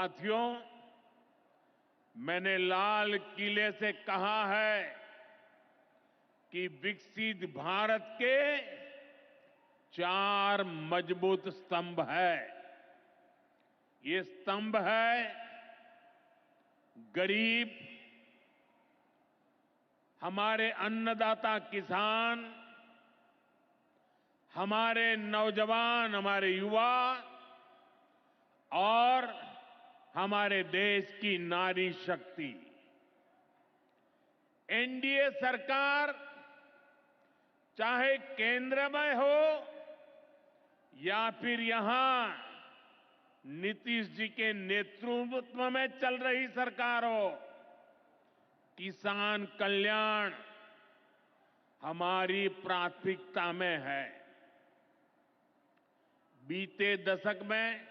साथियों, मैंने लाल किले से कहा है कि विकसित भारत के 4 मजबूत स्तंभ है। ये स्तंभ है गरीब, हमारे अन्नदाता किसान, हमारे नौजवान, हमारे युवा और हमारे देश की नारी शक्ति। एनडीए सरकार चाहे केंद्र में हो या फिर यहां नीतीश जी के नेतृत्व में चल रही सरकार हो, किसान कल्याण हमारी प्राथमिकता में है। बीते दशक में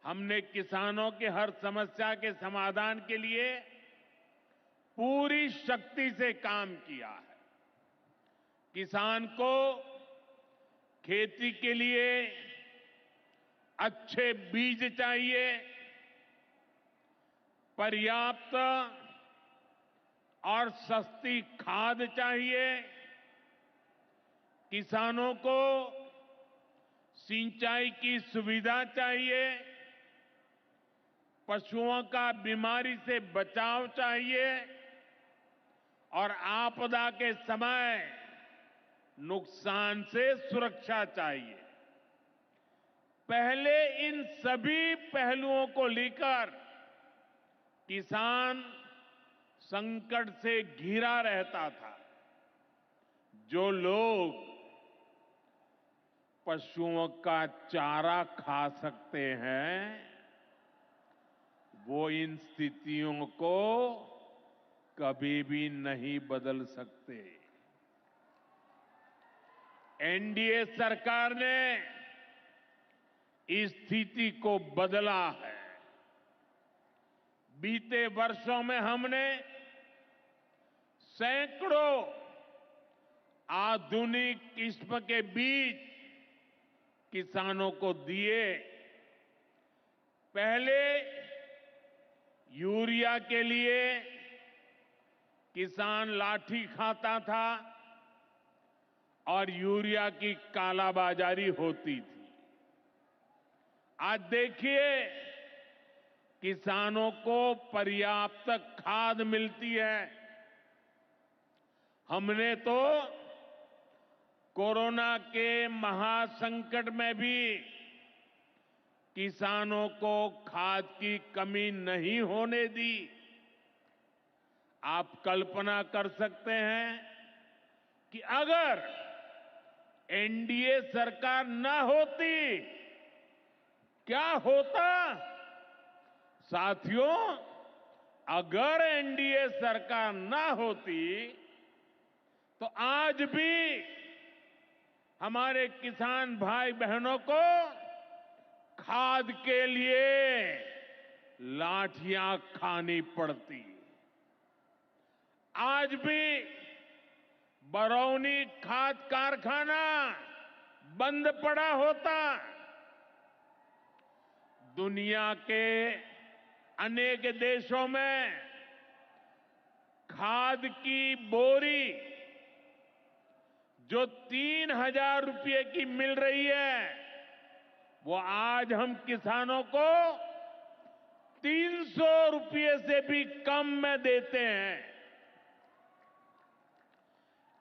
हमने किसानों के हर समस्या के समाधान के लिए पूरी शक्ति से काम किया है। किसान को खेती के लिए अच्छे बीज चाहिए, पर्याप्त और सस्ती खाद चाहिए, किसानों को सिंचाई की सुविधा चाहिए, पशुओं का बीमारी से बचाव चाहिए और आपदा के समय नुकसान से सुरक्षा चाहिए। पहले इन सभी पहलुओं को लेकर किसान संकट से घिरा रहता था। जो लोग पशुओं का चारा खा सकते हैं, वो इन स्थितियों को कभी भी नहीं बदल सकते। एनडीए सरकार ने इस स्थिति को बदला है। बीते वर्षों में हमने सैकड़ों आधुनिक किस्म के बीज किसानों को दिए। पहले यूरिया के लिए किसान लाठी खाता था और यूरिया की कालाबाजारी होती थी। आज देखिए, किसानों को पर्याप्त खाद मिलती है। हमने तो कोरोना के महासंकट में भी किसानों को खाद की कमी नहीं होने दी। आप कल्पना कर सकते हैं कि अगर एनडीए सरकार न होती, क्या होता? साथियों, अगर एनडीए सरकार न होती तो आज भी हमारे किसान भाई बहनों को खाद के लिए लाठियां खानी पड़ती। आज भी बरौनी खाद कारखाना बंद पड़ा होता। दुनिया के अनेक देशों में खाद की बोरी जो 3,000 रुपये की मिल रही है, वो आज हम किसानों को 300 रुपये से भी कम में देते हैं।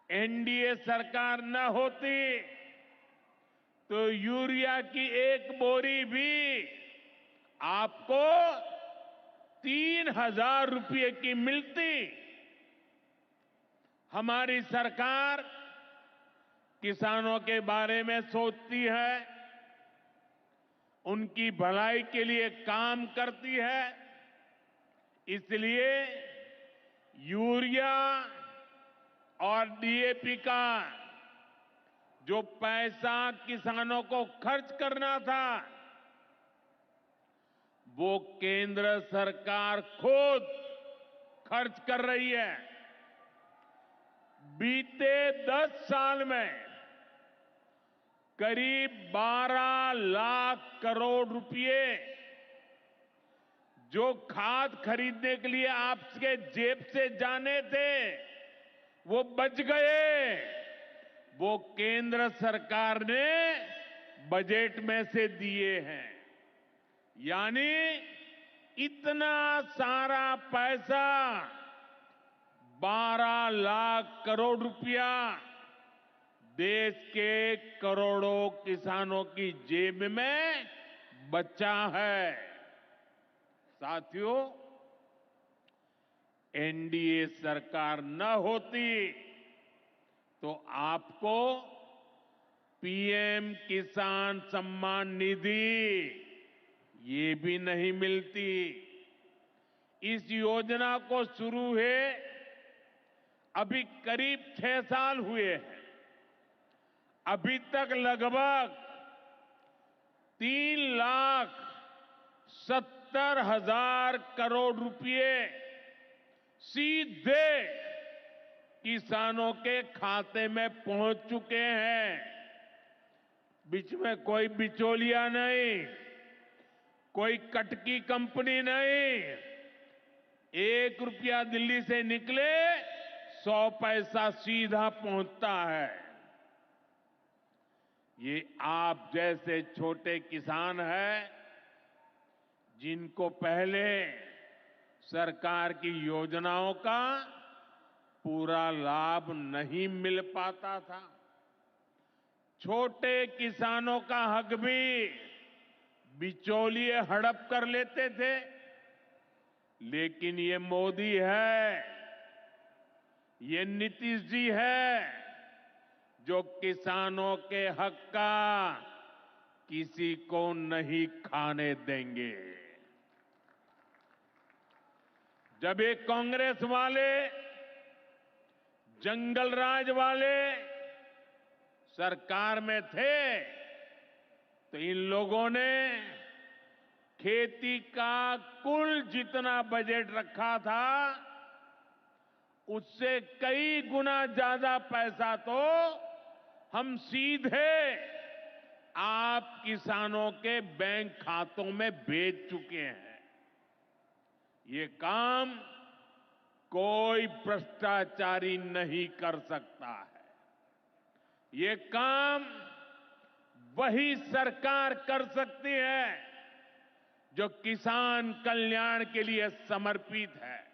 एनडीए सरकार न होती तो यूरिया की एक बोरी भी आपको 3,000 रुपये की मिलती। हमारी सरकार किसानों के बारे में सोचती है, उनकी भलाई के लिए काम करती है। इसलिए यूरिया और डीएपी का जो पैसा किसानों को खर्च करना था, वो केंद्र सरकार खुद खर्च कर रही है। बीते 10 साल में करीब 12 लाख करोड़ रुपए जो खाद खरीदने के लिए आपके जेब से जाने थे वो बच गए, वो केंद्र सरकार ने बजट में से दिए हैं। यानी इतना सारा पैसा 12 लाख करोड़ रुपया देश के करोड़ों किसानों की जेब में बचा है। साथियों, एनडीए सरकार न होती तो आपको पीएम किसान सम्मान निधि ये भी नहीं मिलती। इस योजना को शुरू हुए अभी करीब 6 साल हुए हैं। अभी तक लगभग 3,70,000 करोड़ रुपए सीधे किसानों के खाते में पहुंच चुके हैं। बीच में कोई बिचौलिया नहीं, कोई कटकी कंपनी नहीं। 1 रुपया दिल्ली से निकले 100 पैसा सीधा पहुंचता है। ये आप जैसे छोटे किसान हैं जिनको पहले सरकार की योजनाओं का पूरा लाभ नहीं मिल पाता था। छोटे किसानों का हक भी बिचौलिए हड़प कर लेते थे। लेकिन ये मोदी है, ये नीतीश जी है जो किसानों के हक का किसी को नहीं खाने देंगे। जब ये कांग्रेस वाले, जंगल राज वाले सरकार में थे तो इन लोगों ने खेती का कुल जितना बजट रखा था उससे कई गुना ज्यादा पैसा तो हम सीधे आप किसानों के बैंक खातों में भेज चुके हैं। ये काम कोई भ्रष्टाचारी नहीं कर सकता है। ये काम वही सरकार कर सकती है जो किसान कल्याण के लिए समर्पित है।